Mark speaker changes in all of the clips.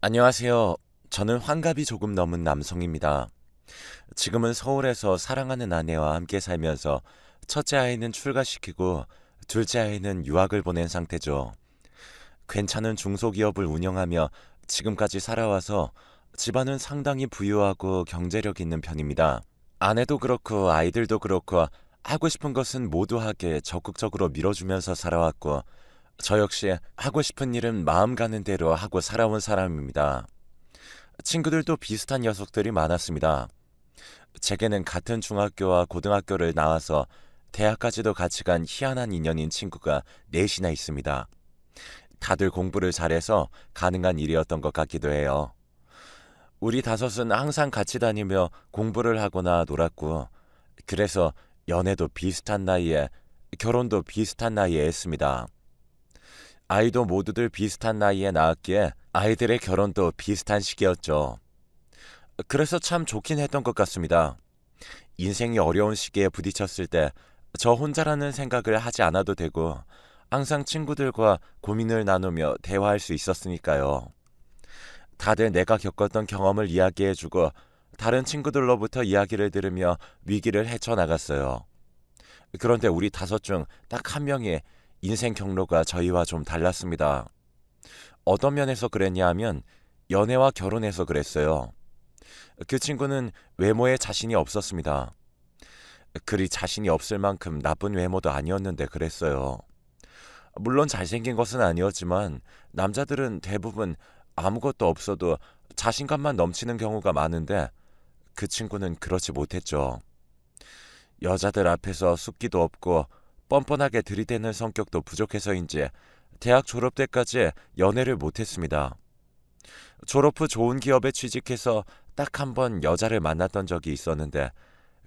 Speaker 1: 안녕하세요. 저는 환갑이 조금 넘은 남성입니다. 지금은 서울에서 사랑하는 아내와 함께 살면서 첫째 아이는 출가시키고 둘째 아이는 유학을 보낸 상태죠. 괜찮은 중소기업을 운영하며 지금까지 살아와서 집안은 상당히 부유하고 경제력 있는 편입니다. 아내도 그렇고 아이들도 그렇고 하고 싶은 것은 모두 하게 적극적으로 밀어주면서 살아왔고 저 역시 하고 싶은 일은 마음 가는 대로 하고 살아온 사람입니다. 친구들도 비슷한 녀석들이 많았습니다. 제게는 같은 중학교와 고등학교를 나와서 대학까지도 같이 간 희한한 인연인 친구가 넷이나 있습니다. 다들 공부를 잘해서 가능한 일이었던 것 같기도 해요. 우리 다섯은 항상 같이 다니며 공부를 하거나 놀았고, 그래서 연애도 비슷한 나이에, 결혼도 비슷한 나이에 했습니다. 아이도 모두들 비슷한 나이에 낳았기에 아이들의 결혼도 비슷한 시기였죠. 그래서 참 좋긴 했던 것 같습니다. 인생이 어려운 시기에 부딪혔을 때 저 혼자라는 생각을 하지 않아도 되고 항상 친구들과 고민을 나누며 대화할 수 있었으니까요. 다들 내가 겪었던 경험을 이야기해주고 다른 친구들로부터 이야기를 들으며 위기를 헤쳐나갔어요. 그런데 우리 다섯 중 딱 한 명이 인생 경로가 저희와 좀 달랐습니다. 어떤 면에서 그랬냐 하면 연애와 결혼해서 그랬어요. 그 친구는 외모에 자신이 없었습니다. 그리 자신이 없을 만큼 나쁜 외모도 아니었는데 그랬어요. 물론 잘생긴 것은 아니었지만 남자들은 대부분 아무것도 없어도 자신감만 넘치는 경우가 많은데 그 친구는 그렇지 못했죠. 여자들 앞에서 숫기도 없고 뻔뻔하게 들이대는 성격도 부족해서인지 대학 졸업 때까지 연애를 못했습니다. 졸업 후 좋은 기업에 취직해서 딱 한 번 여자를 만났던 적이 있었는데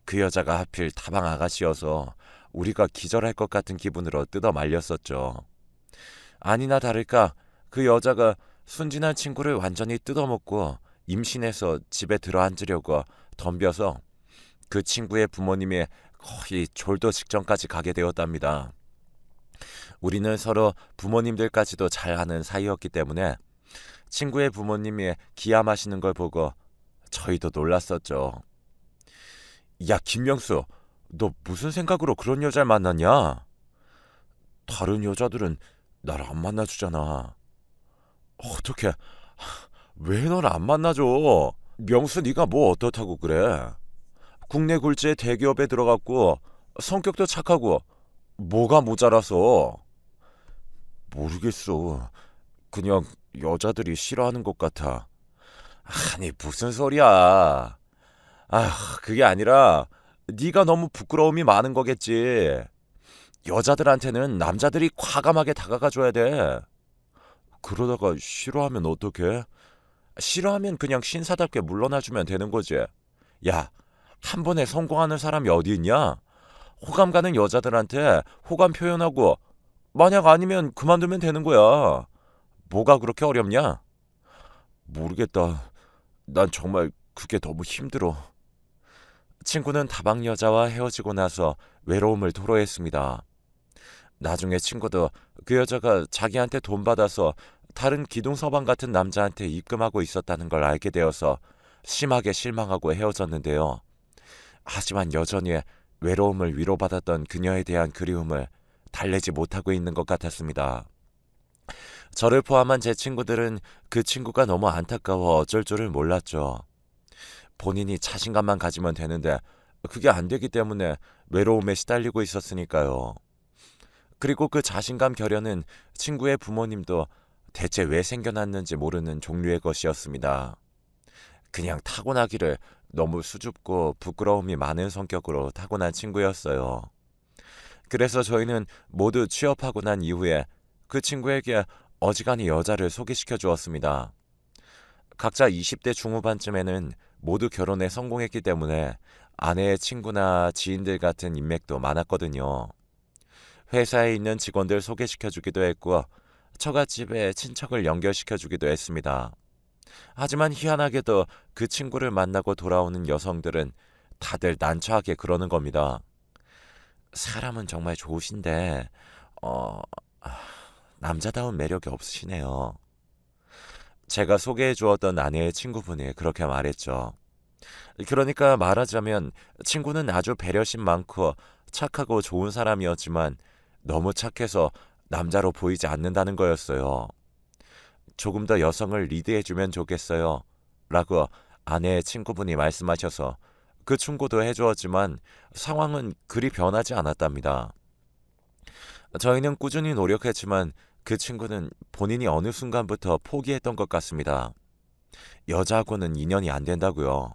Speaker 1: 그 여자가 하필 다방 아가씨여서 우리가 기절할 것 같은 기분으로 뜯어 말렸었죠. 아니나 다를까 그 여자가 순진한 친구를 완전히 뜯어먹고 임신해서 집에 들어앉으려고 덤벼서 그 친구의 부모님이 거의 졸도 직전까지 가게 되었답니다. 우리는 서로 부모님들까지도 잘 아는 사이였기 때문에 친구의 부모님이 기함하시는 걸 보고 저희도 놀랐었죠. 야, 김명수, 너 무슨 생각으로 그런 여자를 만났냐? 다른 여자들은 날 안 만나주잖아. 어떻게, 왜 널 안 만나줘? 명수 네가 뭐 어떻다고 그래? 국내 굴지의 대기업에 들어갔고 성격도 착하고 뭐가 모자라서. 모르겠어. 그냥 여자들이 싫어하는 것 같아. 아니 무슨 소리야. 그게 아니라 네가 너무 부끄러움이 많은 거겠지. 여자들한테는 남자들이 과감하게 다가가 줘야 돼. 그러다가 싫어하면 어떡해? 싫어하면 그냥 신사답게 물러나주면 되는 거지. 야, 한 번에 성공하는 사람이 어디 있냐? 호감 가는 여자들한테 호감 표현하고 만약 아니면 그만두면 되는 거야. 뭐가 그렇게 어렵냐? 모르겠다. 난 정말 그게 너무 힘들어. 친구는 다방 여자와 헤어지고 나서 외로움을 토로했습니다. 나중에 친구도 그 여자가 자기한테 돈 받아서 다른 기둥서방 같은 남자한테 입금하고 있었다는 걸 알게 되어서 심하게 실망하고 헤어졌는데요. 하지만 여전히 외로움을 위로받았던 그녀에 대한 그리움을 달래지 못하고 있는 것 같았습니다. 저를 포함한 제 친구들은 그 친구가 너무 안타까워 어쩔 줄을 몰랐죠. 본인이 자신감만 가지면 되는데 그게 안 되기 때문에 외로움에 시달리고 있었으니까요. 그리고 그 자신감 결여는 친구의 부모님도 대체 왜 생겨났는지 모르는 종류의 것이었습니다. 그냥 타고나기를 너무 수줍고 부끄러움이 많은 성격으로 타고난 친구였어요. 그래서 저희는 모두 취업하고 난 이후에 그 친구에게 어지간히 여자를 소개시켜 주었습니다. 각자 20대 중후반쯤에는 모두 결혼에 성공했기 때문에 아내의 친구나 지인들 같은 인맥도 많았거든요. 회사에 있는 직원들 소개시켜 주기도 했고 처갓집에 친척을 연결시켜 주기도 했습니다. 하지만 희한하게도 그 친구를 만나고 돌아오는 여성들은 다들 난처하게 그러는 겁니다. 사람은 정말 좋으신데 어... 아, 남자다운 매력이 없으시네요. 제가 소개해 주었던 아내의 친구분이 그렇게 말했죠. 그러니까 말하자면 친구는 아주 배려심 많고 착하고 좋은 사람이었지만 너무 착해서 남자로 보이지 않는다는 거였어요. 조금 더 여성을 리드해주면 좋겠어요. 라고 아내의 친구분이 말씀하셔서 그 충고도 해주었지만 상황은 그리 변하지 않았답니다. 저희는 꾸준히 노력했지만 그 친구는 본인이 어느 순간부터 포기했던 것 같습니다. 여자하고는 인연이 안 된다고요.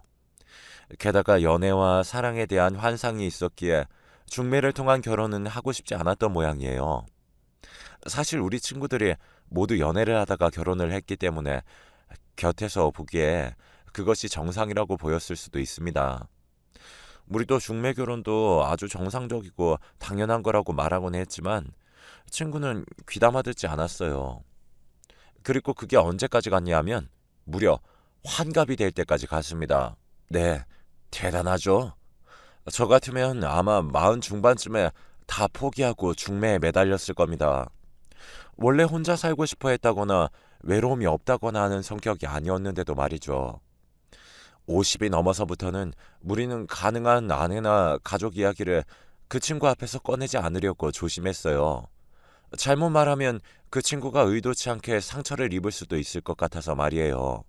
Speaker 1: 게다가 연애와 사랑에 대한 환상이 있었기에 중매를 통한 결혼은 하고 싶지 않았던 모양이에요. 사실 우리 친구들이 모두 연애를 하다가 결혼을 했기 때문에 곁에서 보기에 그것이 정상이라고 보였을 수도 있습니다. 우리도 중매 결혼도 아주 정상적이고 당연한 거라고 말하곤 했지만 친구는 귀담아 듣지 않았어요. 그리고 그게 언제까지 갔냐 하면 무려 환갑이 될 때까지 갔습니다. 네, 대단하죠? 저 같으면 아마 40 중반쯤에 다 포기하고 중매에 매달렸을 겁니다. 원래 혼자 살고 싶어 했다거나 외로움이 없다거나 하는 성격이 아니었는데도 말이죠. 50이 넘어서부터는 우리는 가능한 아내나 가족 이야기를 그 친구 앞에서 꺼내지 않으려고 조심했어요. 잘못 말하면 그 친구가 의도치 않게 상처를 입을 수도 있을 것 같아서 말이에요.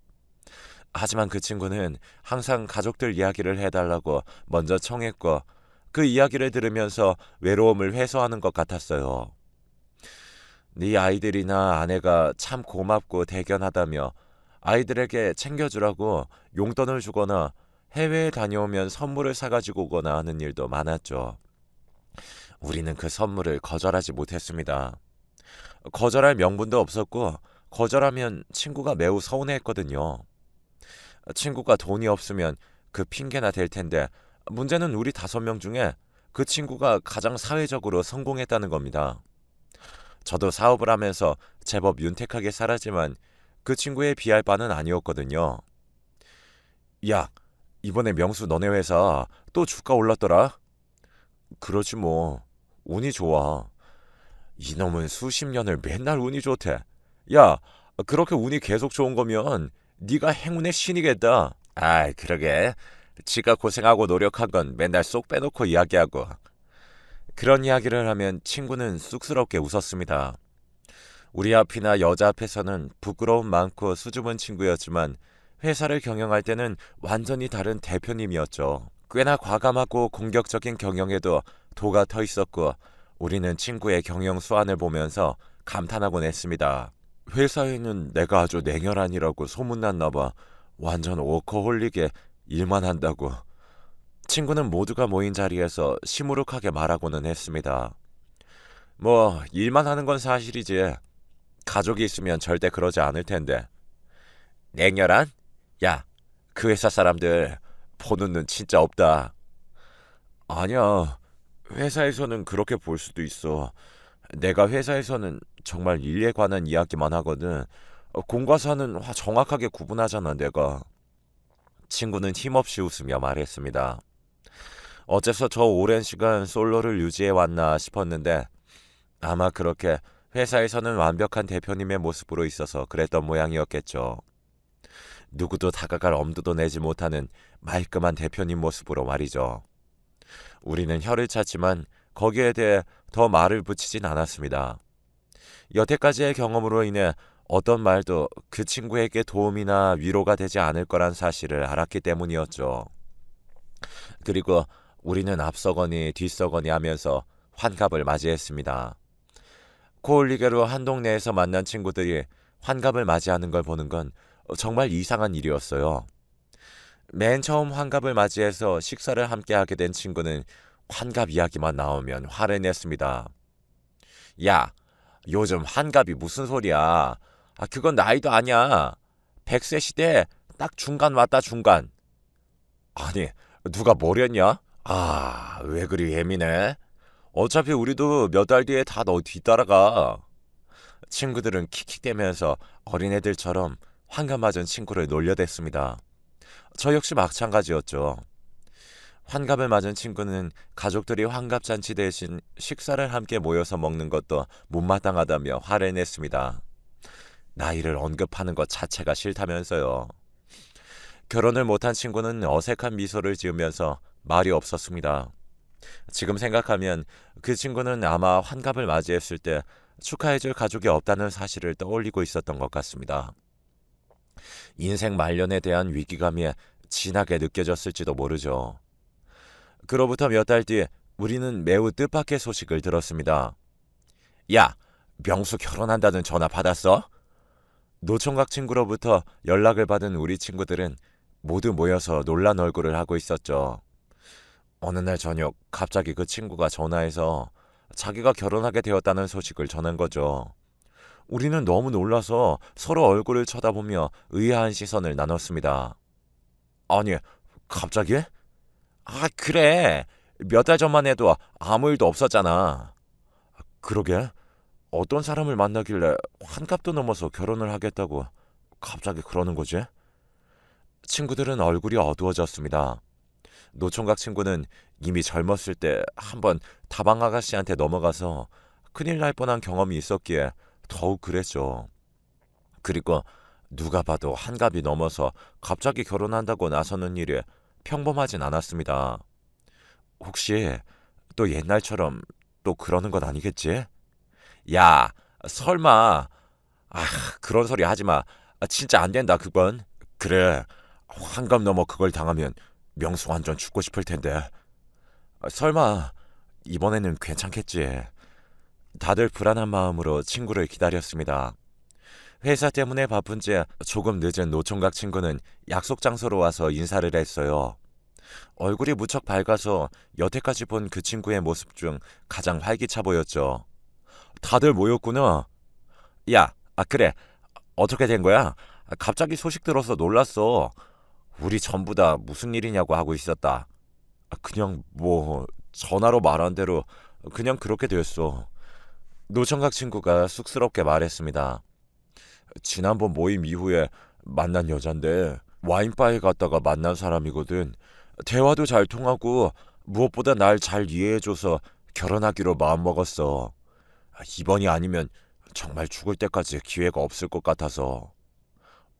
Speaker 1: 하지만 그 친구는 항상 가족들 이야기를 해달라고 먼저 청했고 그 이야기를 들으면서 외로움을 해소하는 것 같았어요. 네 아이들이나 아내가 참 고맙고 대견하다며 아이들에게 챙겨주라고 용돈을 주거나 해외에 다녀오면 선물을 사가지고 오거나 하는 일도 많았죠. 우리는 그 선물을 거절하지 못했습니다. 거절할 명분도 없었고 거절하면 친구가 매우 서운해했거든요. 친구가 돈이 없으면 그 핑계나 댈 텐데 문제는 우리 5명 중에 그 친구가 가장 사회적으로 성공했다는 겁니다. 저도 사업을 하면서 제법 윤택하게 살았지만 그 친구에 비할 바는 아니었거든요. 야, 이번에 명수 너네 회사 또 주가 올랐더라? 그렇지 뭐. 운이 좋아. 이놈은 수십 년을 맨날 운이 좋대. 야, 그렇게 운이 계속 좋은 거면 네가 행운의 신이겠다. 아이, 그러게. 지가 고생하고 노력한 건 맨날 쏙 빼놓고 이야기하고. 그런 이야기를 하면 친구는 쑥스럽게 웃었습니다. 우리 앞이나 여자 앞에서는 부끄러움 많고 수줍은 친구였지만 회사를 경영할 때는 완전히 다른 대표님이었죠. 꽤나 과감하고 공격적인 경영에도 도가 터 있었고 우리는 친구의 경영 수완을 보면서 감탄하곤 했습니다. 회사에는 내가 아주 냉혈한이라고 소문났나 봐. 완전 워커홀릭에 일만 한다고. 친구는 모두가 모인 자리에서 시무룩하게 말하고는 했습니다. 뭐 일만 하는 건 사실이지. 가족이 있으면 절대 그러지 않을 텐데. 냉혈한? 야, 그 회사 사람들 보는 눈 진짜 없다. 아니야. 회사에서는 그렇게 볼 수도 있어. 내가 회사에서는 정말 일에 관한 이야기만 하거든. 공과 사는 정확하게 구분하잖아, 내가. 친구는 힘없이 웃으며 말했습니다. 어째서 저 오랜 시간 솔로를 유지해왔나 싶었는데 아마 그렇게 회사에서는 완벽한 대표님의 모습으로 있어서 그랬던 모양이었겠죠. 누구도 다가갈 엄두도 내지 못하는 말끔한 대표님 모습으로 말이죠. 우리는 혀를 찼지만 거기에 대해 더 말을 붙이진 않았습니다. 여태까지의 경험으로 인해 어떤 말도 그 친구에게 도움이나 위로가 되지 않을 거란 사실을 알았기 때문이었죠. 그리고 우리는 앞서거니 뒤서거니 하면서 환갑을 맞이했습니다. 코올리게로 한 동네에서 만난 친구들이 환갑을 맞이하는 걸 보는 건 정말 이상한 일이었어요. 맨 처음 환갑을 맞이해서 식사를 함께 하게 된 친구는 환갑 이야기만 나오면 화를 냈습니다. 야, 요즘 환갑이 무슨 소리야. 그건 나이도 아니야. 100세 시대에 딱 중간 왔다 중간. 아니, 누가 뭐랬냐? 왜 그리 예민해? 어차피 우리도 몇 달 뒤에 다 너 뒤따라가. 친구들은 킥킥대면서 어린애들처럼 환갑 맞은 친구를 놀려댔습니다. 저 역시 마찬가지였죠. 환갑을 맞은 친구는 가족들이 환갑잔치 대신 식사를 함께 모여서 먹는 것도 못마땅하다며 화를 냈습니다. 나이를 언급하는 것 자체가 싫다면서요. 결혼을 못한 친구는 어색한 미소를 지으면서 말이 없었습니다. 지금 생각하면 그 친구는 아마 환갑을 맞이했을 때 축하해줄 가족이 없다는 사실을 떠올리고 있었던 것 같습니다. 인생 말년에 대한 위기감이 진하게 느껴졌을지도 모르죠. 그로부터 몇 달 뒤 우리는 매우 뜻밖의 소식을 들었습니다. 야, 명수 결혼한다는 전화 받았어? 노총각 친구로부터 연락을 받은 우리 친구들은 모두 모여서 놀란 얼굴을 하고 있었죠. 어느 날 저녁 갑자기 그 친구가 전화해서 자기가 결혼하게 되었다는 소식을 전한 거죠. 우리는 너무 놀라서 서로 얼굴을 쳐다보며 의아한 시선을 나눴습니다. 아니, 갑자기? 아, 그래. 몇 달 전만 해도 아무 일도 없었잖아. 그러게. 어떤 사람을 만나길래 환갑도 넘어서 결혼을 하겠다고 갑자기 그러는 거지? 친구들은 얼굴이 어두워졌습니다. 노총각 친구는 이미 젊었을 때 한번 다방 아가씨한테 넘어가서 큰일 날 뻔한 경험이 있었기에 더욱 그랬죠. 그리고 누가 봐도 한갑이 넘어서 갑자기 결혼한다고 나서는 일이 평범하진 않았습니다. 혹시 또 옛날처럼 또 그러는 건 아니겠지? 야, 설마. 아, 그런 소리 하지 마. 진짜 안 된다, 그건. 그래, 환갑 넘어 그걸 당하면 명수 완전 죽고 싶을 텐데. 설마 이번에는 괜찮겠지. 다들 불안한 마음으로 친구를 기다렸습니다. 회사 때문에 바쁜지 조금 늦은 노총각 친구는 약속 장소로 와서 인사를 했어요. 얼굴이 무척 밝아서 여태까지 본 그 친구의 모습 중 가장 활기차 보였죠. 다들 모였구나. 야, 그래. 어떻게 된 거야? 갑자기 소식 들어서 놀랐어. 우리 전부 다 무슨 일이냐고 하고 있었다. 그냥 뭐 전화로 말한 대로 그냥 그렇게 됐어. 노총각 친구가 쑥스럽게 말했습니다. 지난번 모임 이후에 만난 여잔데 와인바에 갔다가 만난 사람이거든. 대화도 잘 통하고 무엇보다 날 잘 이해해줘서 결혼하기로 마음먹었어. 이번이 아니면 정말 죽을 때까지 기회가 없을 것 같아서.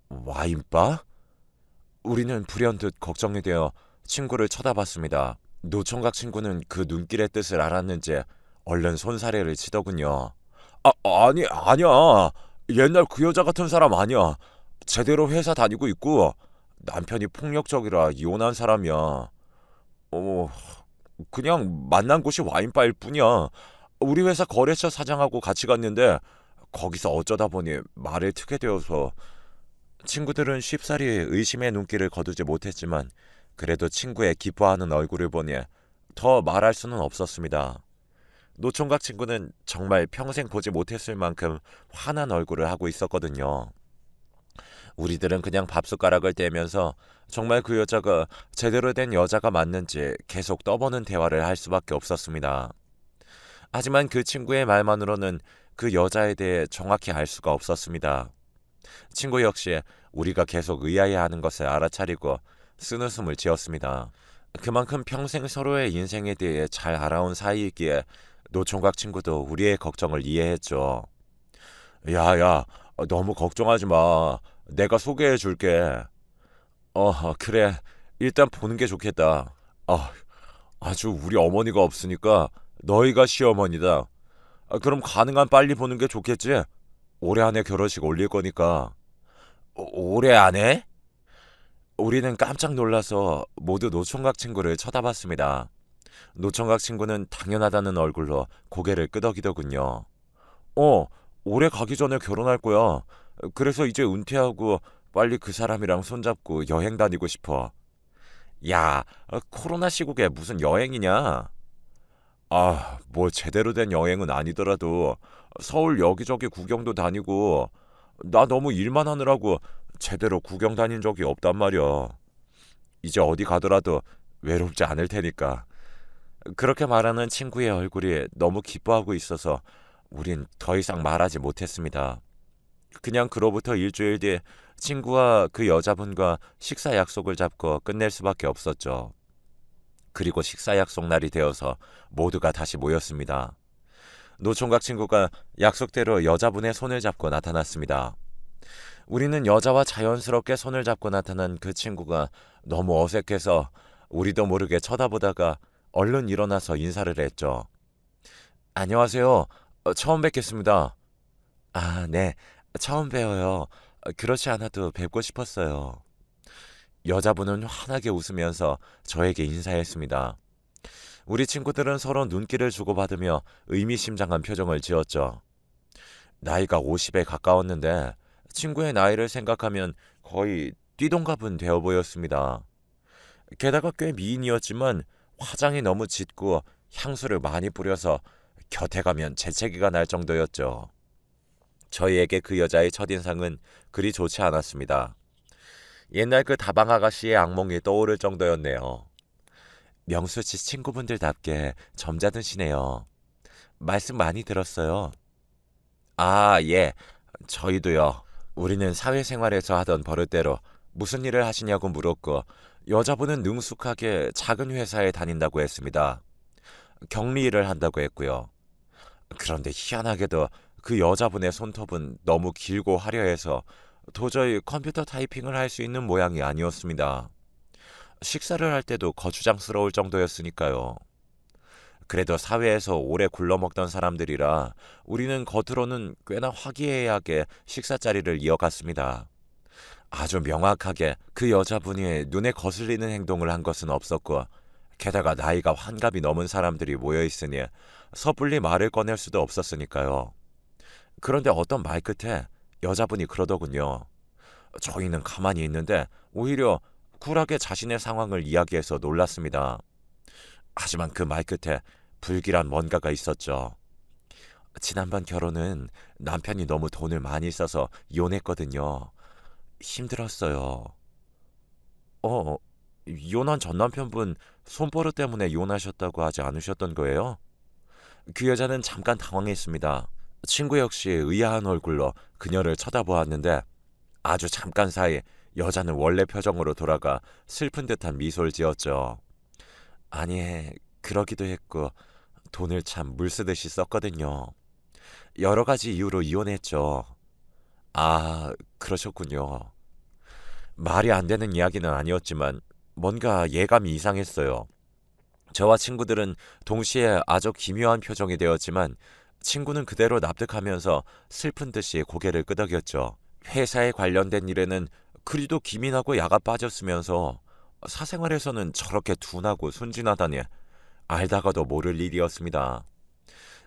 Speaker 1: 와인바? 우리는 불현듯 걱정이 되어 친구를 쳐다봤습니다. 노총각 친구는 그 눈길의 뜻을 알았는지 얼른 손사래를 치더군요. 아니야. 옛날 그 여자 같은 사람 아니야. 제대로 회사 다니고 있고 남편이 폭력적이라 이혼한 사람이야. 어, 그냥 만난 곳이 와인바일 뿐이야. 우리 회사 거래처 사장하고 같이 갔는데 거기서 어쩌다 보니 말을 트게 되어서. 친구들은 쉽사리 의심의 눈길을 거두지 못했지만 그래도 친구의 기뻐하는 얼굴을 보니 더 말할 수는 없었습니다. 노총각 친구는 정말 평생 보지 못했을 만큼 환한 얼굴을 하고 있었거든요. 우리들은 그냥 밥숟가락을 떼면서 정말 그 여자가 제대로 된 여자가 맞는지 계속 떠보는 대화를 할 수밖에 없었습니다. 하지만 그 친구의 말만으로는 그 여자에 대해 정확히 알 수가 없었습니다. 친구 역시 우리가 계속 의아해하는 것을 알아차리고 쓴웃음을 지었습니다. 그만큼 평생 서로의 인생에 대해 잘 알아온 사이이기에 노총각 친구도 우리의 걱정을 이해했죠. 야, 너무 걱정하지 마. 내가 소개해 줄게. 그래. 일단 보는 게 좋겠다. 아주 우리 어머니가 없으니까 너희가 시어머니다. 그럼 가능한 빨리 보는 게 좋겠지? 올해 안에 결혼식 올릴 거니까. 올해 안에? 우리는 깜짝 놀라서 모두 노총각 친구를 쳐다봤습니다. 노총각 친구는 당연하다는 얼굴로 고개를 끄덕이더군요. 올해 가기 전에 결혼할 거야. 그래서 이제 은퇴하고 빨리 그 사람이랑 손잡고 여행 다니고 싶어. 야, 코로나 시국에 무슨 여행이냐? 뭐 제대로 된 여행은 아니더라도 서울 여기저기 구경도 다니고 나 너무 일만 하느라고 제대로 구경 다닌 적이 없단 말이야. 이제 어디 가더라도 외롭지 않을 테니까. 그렇게 말하는 친구의 얼굴이 너무 기뻐하고 있어서 우린 더 이상 말하지 못했습니다. 그냥 그로부터 일주일 뒤 친구와 그 여자분과 식사 약속을 잡고 끝낼 수밖에 없었죠. 그리고 식사 약속 날이 되어서 모두가 다시 모였습니다. 노총각 친구가 약속대로 여자분의 손을 잡고 나타났습니다. 우리는 여자와 자연스럽게 손을 잡고 나타난 그 친구가 너무 어색해서 우리도 모르게 쳐다보다가 얼른 일어나서 인사를 했죠. 안녕하세요. 처음 뵙겠습니다. 아, 네. 처음 뵈어요. 그렇지 않아도 뵙고 싶었어요. 여자분은 환하게 웃으면서 저에게 인사했습니다. 우리 친구들은 서로 눈길을 주고받으며 의미심장한 표정을 지었죠. 나이가 50에 가까웠는데 친구의 나이를 생각하면 거의 띠동갑은 되어 보였습니다. 게다가 꽤 미인이었지만 화장이 너무 짙고 향수를 많이 뿌려서 곁에 가면 재채기가 날 정도였죠. 저희에게 그 여자의 첫인상은 그리 좋지 않았습니다. 옛날 그 다방 아가씨의 악몽이 떠오를 정도였네요. 명수 씨 친구분들답게 점잖으시네요. 말씀 많이 들었어요. 아, 예. 저희도요. 우리는 사회생활에서 하던 버릇대로 무슨 일을 하시냐고 물었고 여자분은 능숙하게 작은 회사에 다닌다고 했습니다. 격리 일을 한다고 했고요. 그런데 희한하게도 그 여자분의 손톱은 너무 길고 화려해서 도저히 컴퓨터 타이핑을 할 수 있는 모양이 아니었습니다. 식사를 할 때도 거추장스러울 정도였으니까요. 그래도 사회에서 오래 굴러먹던 사람들이라 우리는 겉으로는 꽤나 화기애애하게 식사 자리를 이어갔습니다. 아주 명확하게 그 여자분이 눈에 거슬리는 행동을 한 것은 없었고 게다가 나이가 환갑이 넘은 사람들이 모여있으니 섣불리 말을 꺼낼 수도 없었으니까요. 그런데 어떤 말 끝에 여자분이 그러더군요. 저희는 가만히 있는데 오히려 쿨하게 자신의 상황을 이야기해서 놀랐습니다. 하지만 그 말 끝에 불길한 뭔가가 있었죠. 지난번 결혼은 남편이 너무 돈을 많이 써서 이혼했거든요. 힘들었어요. 어, 이혼한 전 남편분 손버릇 때문에 이혼하셨다고 하지 않으셨던 거예요? 그 여자는 잠깐 당황했습니다. 친구 역시 의아한 얼굴로 그녀를 쳐다보았는데 아주 잠깐 사이 여자는 원래 표정으로 돌아가 슬픈 듯한 미소를 지었죠. 아니, 그러기도 했고 돈을 참 물쓰듯이 썼거든요. 여러 가지 이유로 이혼했죠. 아, 그러셨군요. 말이 안 되는 이야기는 아니었지만 뭔가 예감이 이상했어요. 저와 친구들은 동시에 아주 기묘한 표정이 되었지만 친구는 그대로 납득하면서 슬픈 듯이 고개를 끄덕였죠. 회사에 관련된 일에는 그리도 기민하고 야가 빠졌으면서 사생활에서는 저렇게 둔하고 순진하다니 알다가도 모를 일이었습니다.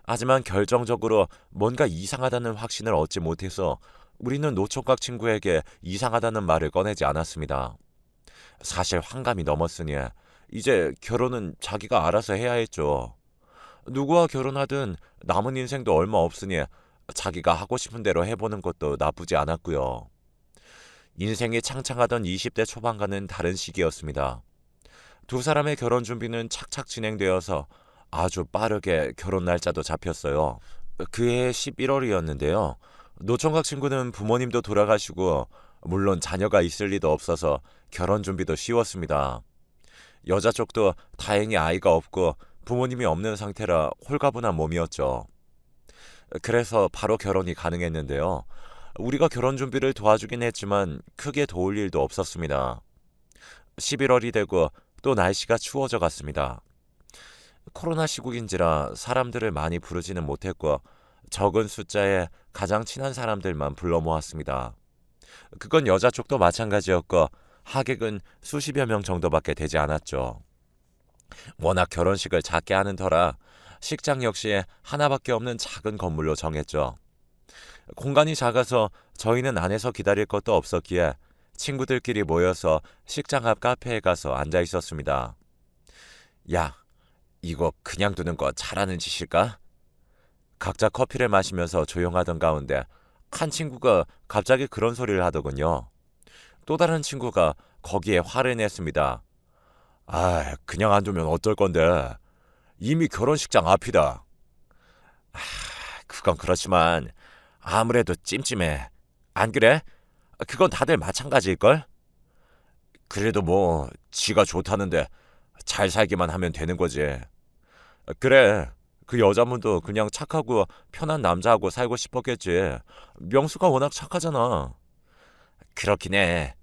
Speaker 1: 하지만 결정적으로 뭔가 이상하다는 확신을 얻지 못해서 우리는 노총각 친구에게 이상하다는 말을 꺼내지 않았습니다. 사실 환갑이 넘었으니 이제 결혼은 자기가 알아서 해야 했죠. 누구와 결혼하든 남은 인생도 얼마 없으니 자기가 하고 싶은 대로 해보는 것도 나쁘지 않았고요. 인생이 창창하던 20대 초반과는 다른 시기였습니다. 두 사람의 결혼 준비는 착착 진행되어서 아주 빠르게 결혼 날짜도 잡혔어요. 그해 11월이었는데요. 노총각 친구는 부모님도 돌아가시고 물론 자녀가 있을 리도 없어서 결혼 준비도 쉬웠습니다. 여자 쪽도 다행히 아이가 없고 부모님이 없는 상태라 홀가분한 몸이었죠. 그래서 바로 결혼이 가능했는데요. 우리가 결혼 준비를 도와주긴 했지만 크게 도울 일도 없었습니다. 11월이 되고 또 날씨가 추워져 갔습니다. 코로나 시국인지라 사람들을 많이 부르지는 못했고 적은 숫자에 가장 친한 사람들만 불러 모았습니다. 그건 여자 쪽도 마찬가지였고 하객은 수십여 명 정도밖에 되지 않았죠. 워낙 결혼식을 작게 하는 터라 식장 역시 하나밖에 없는 작은 건물로 정했죠. 공간이 작아서 저희는 안에서 기다릴 것도 없었기에 친구들끼리 모여서 식장 앞 카페에 가서 앉아 있었습니다. 야, 이거 그냥 두는 거 잘하는 짓일까? 각자 커피를 마시면서 조용하던 가운데 한 친구가 갑자기 그런 소리를 하더군요. 또 다른 친구가 거기에 화를 냈습니다. 아, 그냥 안 두면 어떨 건데. 이미 결혼식장 앞이다. 아, 그건 그렇지만 아무래도 찜찜해. 안 그래? 그건 다들 마찬가지일걸? 그래도 뭐 지가 좋다는데 잘 살기만 하면 되는 거지. 그래, 그 여자분도 그냥 착하고 편한 남자하고 살고 싶었겠지. 명수가 워낙 착하잖아. 그렇긴 해.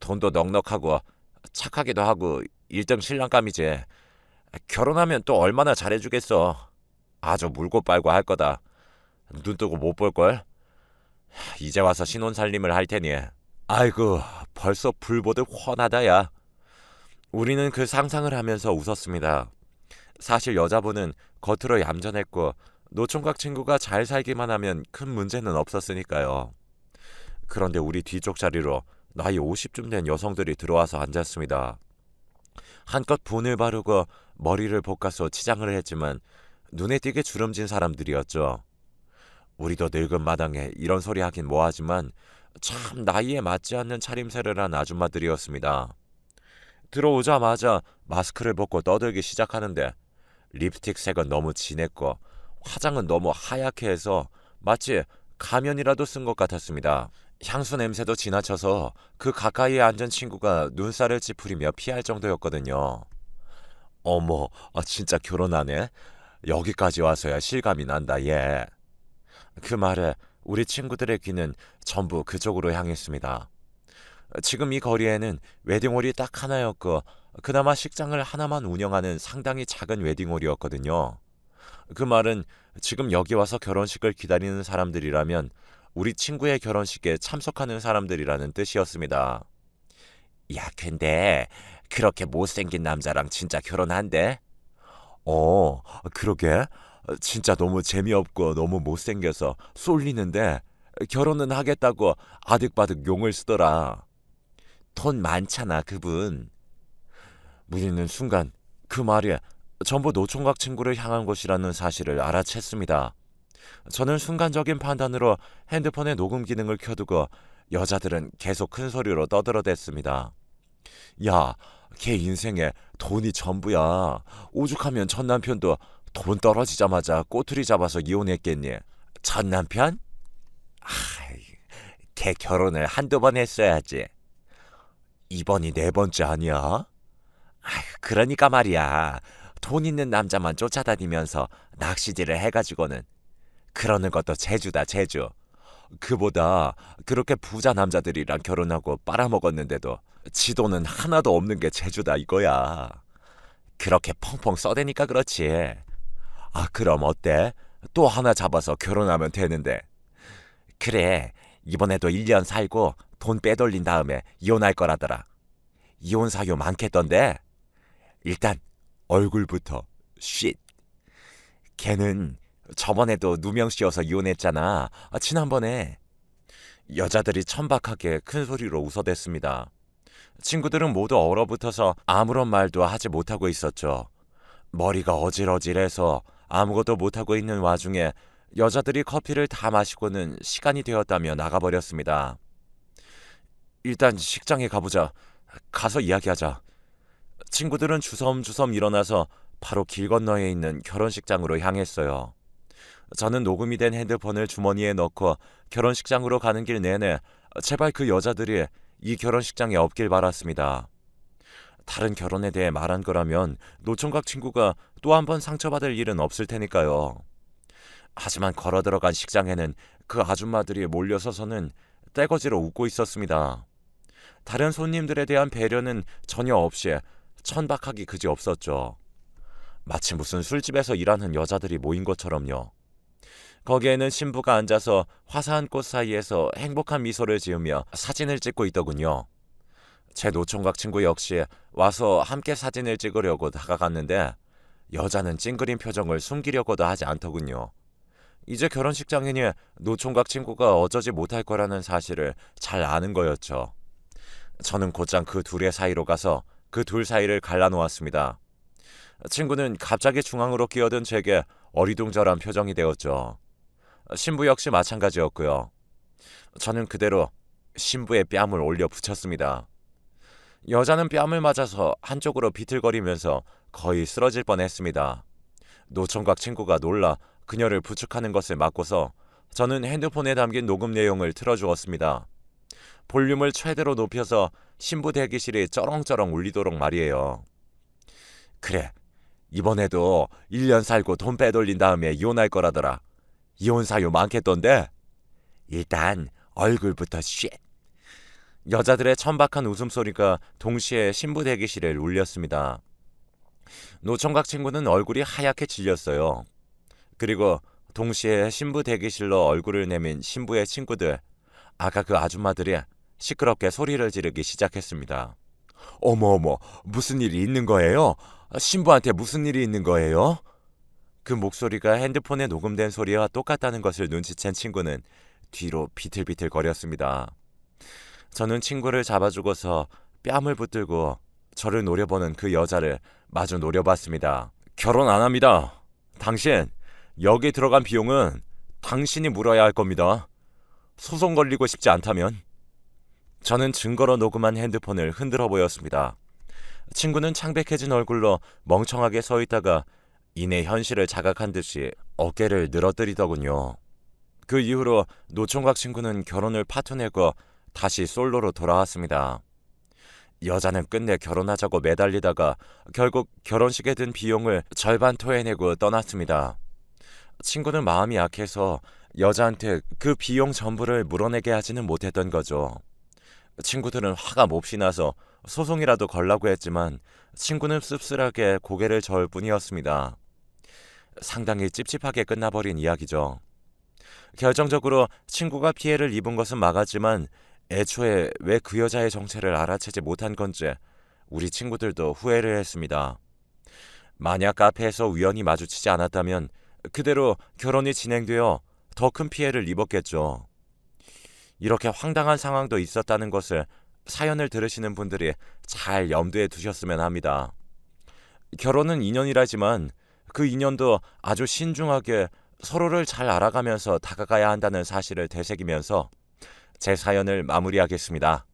Speaker 1: 돈도 넉넉하고 착하기도 하고 1등 신랑감이지. 결혼하면 또 얼마나 잘해주겠어. 아주 물고 빨고 할 거다. 눈 뜨고 못 볼걸? 이제 와서 신혼살림을 할 테니. 아이고, 벌써 불보듯 훤하다, 야. 우리는 그 상상을 하면서 웃었습니다. 사실 여자분은 겉으로 얌전했고 노총각 친구가 잘 살기만 하면 큰 문제는 없었으니까요. 그런데 우리 뒤쪽 자리로 나이 50쯤 된 여성들이 들어와서 앉았습니다. 한껏 분을 바르고 머리를 볶아서 치장을 했지만 눈에 띄게 주름진 사람들이었죠. 우리도 늙은 마당에 이런 소리 하긴 뭐하지만 참 나이에 맞지 않는 차림새를 한 아줌마들이었습니다. 들어오자마자 마스크를 벗고 떠들기 시작하는데 립스틱 색은 너무 진했고 화장은 너무 하얗게 해서 마치 가면이라도 쓴 것 같았습니다. 향수 냄새도 지나쳐서 그 가까이에 앉은 친구가 눈살을 찌푸리며 피할 정도였거든요. 어머, 진짜 결혼하네? 여기까지 와서야 실감이 난다, 얘. 그 말에 우리 친구들의 귀는 전부 그쪽으로 향했습니다. 지금 이 거리에는 웨딩홀이 딱 하나였고 그나마 식장을 하나만 운영하는 상당히 작은 웨딩홀이었거든요. 그 말은 지금 여기 와서 결혼식을 기다리는 사람들이라면 우리 친구의 결혼식에 참석하는 사람들이라는 뜻이었습니다. 야, 근데 그렇게 못생긴 남자랑 진짜 결혼한대? 그러게. 진짜 너무 재미없고 너무 못생겨서 쏠리는데 결혼은 하겠다고 아득바득 용을 쓰더라. 돈 많잖아, 그분. 우리는 순간 그 말이 전부 노총각 친구를 향한 것이라는 사실을 알아챘습니다. 저는 순간적인 판단으로 핸드폰의 녹음 기능을 켜두고 여자들은 계속 큰 소리로 떠들어댔습니다. 야, 걔 인생에 돈이 전부야. 오죽하면 전 남편도 돈 떨어지자마자 꼬투리 잡아서 이혼했겠니? 전 남편? 걔 결혼을 한두 번 했어야지. 이번이 네 번째 아니야? 그러니까 말이야. 돈 있는 남자만 쫓아다니면서 낚시질을 해가지고는 그러는 것도 재주다, 재주. 그보다 그렇게 부자 남자들이랑 결혼하고 빨아먹었는데도 지 돈은 하나도 없는 게 재주다 이거야. 그렇게 펑펑 써대니까 그렇지. 그럼 어때? 또 하나 잡아서 결혼하면 되는데. 그래, 이번에도 1년 살고 돈 빼돌린 다음에 이혼할 거라더라. 이혼 사유 많겠던데? 일단 얼굴부터 쉿. 걔는 저번에도 누명 씌워서 이혼했잖아. 지난번에. 여자들이 천박하게 큰 소리로 웃어댔습니다. 친구들은 모두 얼어붙어서 아무런 말도 하지 못하고 있었죠. 머리가 어질어질해서 아무것도 못하고 있는 와중에 여자들이 커피를 다 마시고는 시간이 되었다며 나가버렸습니다. 일단 식장에 가보자. 가서 이야기하자. 친구들은 주섬주섬 일어나서 바로 길 건너에 있는 결혼식장으로 향했어요. 저는 녹음이 된 핸드폰을 주머니에 넣고 결혼식장으로 가는 길 내내 제발 그 여자들이 이 결혼식장에 없길 바랐습니다. 다른 결혼에 대해 말한 거라면 노총각 친구가 또 한 번 상처받을 일은 없을 테니까요. 하지만 걸어 들어간 식장에는 그 아줌마들이 몰려서서는 떼거지로 웃고 있었습니다. 다른 손님들에 대한 배려는 전혀 없이 천박하기 그지없었죠. 마치 무슨 술집에서 일하는 여자들이 모인 것처럼요. 거기에는 신부가 앉아서 화사한 꽃 사이에서 행복한 미소를 지으며 사진을 찍고 있더군요. 제 노총각 친구 역시 와서 함께 사진을 찍으려고 다가갔는데 여자는 찡그린 표정을 숨기려고도 하지 않더군요. 이제 결혼식장이니 노총각 친구가 어쩌지 못할 거라는 사실을 잘 아는 거였죠. 저는 곧장 그 둘의 사이로 가서 그 둘 사이를 갈라놓았습니다. 친구는 갑자기 중앙으로 끼어든 제게 어리둥절한 표정이 되었죠. 신부 역시 마찬가지였고요. 저는 그대로 신부의 뺨을 올려 붙였습니다. 여자는 뺨을 맞아서 한쪽으로 비틀거리면서 거의 쓰러질 뻔했습니다. 노총각 친구가 놀라 그녀를 부축하는 것을 막고서 저는 핸드폰에 담긴 녹음 내용을 틀어주었습니다. 볼륨을 최대로 높여서 신부 대기실이 쩌렁쩌렁 울리도록 말이에요. 그래, 이번에도 1년 살고 돈 빼돌린 다음에 이혼할 거라더라. 이혼 사유 많겠던데? 일단 얼굴부터 쉣. 여자들의 천박한 웃음소리가 동시에 신부 대기실에 울렸습니다. 노총각 친구는 얼굴이 하얗게 질렸어요. 그리고 동시에 신부 대기실로 얼굴을 내민 신부의 친구들, 아까 그 아줌마들이 시끄럽게 소리를 지르기 시작했습니다. 어머, 무슨 일이 있는 거예요? 신부한테 무슨 일이 있는 거예요? 그 목소리가 핸드폰에 녹음된 소리와 똑같다는 것을 눈치챈 친구는 뒤로 비틀비틀 거렸습니다. 저는 친구를 잡아주고서 뺨을 붙들고 저를 노려보는 그 여자를 마주 노려봤습니다. 결혼 안 합니다. 당신, 여기 들어간 비용은 당신이 물어야 할 겁니다. 소송 걸리고 싶지 않다면. 저는 증거로 녹음한 핸드폰을 흔들어 보였습니다. 친구는 창백해진 얼굴로 멍청하게 서 있다가 이내 현실을 자각한 듯이 어깨를 늘어뜨리더군요. 그 이후로 노총각 친구는 결혼을 파토내고 다시 솔로로 돌아왔습니다. 여자는 끝내 결혼하자고 매달리다가 결국 결혼식에 든 비용을 절반 토해내고 떠났습니다. 친구는 마음이 약해서 여자한테 그 비용 전부를 물어내게 하지는 못했던 거죠. 친구들은 화가 몹시 나서 소송이라도 걸라고 했지만 친구는 씁쓸하게 고개를 저을 뿐이었습니다. 상당히 찝찝하게 끝나버린 이야기죠. 결정적으로 친구가 피해를 입은 것은 막았지만 애초에 왜 그 여자의 정체를 알아채지 못한 건지 우리 친구들도 후회를 했습니다. 만약 카페에서 우연히 마주치지 않았다면 그대로 결혼이 진행되어 더 큰 피해를 입었겠죠. 이렇게 황당한 상황도 있었다는 것을 사연을 들으시는 분들이 잘 염두에 두셨으면 합니다. 결혼은 인연이라지만 그 인연도 아주 신중하게 서로를 잘 알아가면서 다가가야 한다는 사실을 되새기면서 제 사연을 마무리하겠습니다.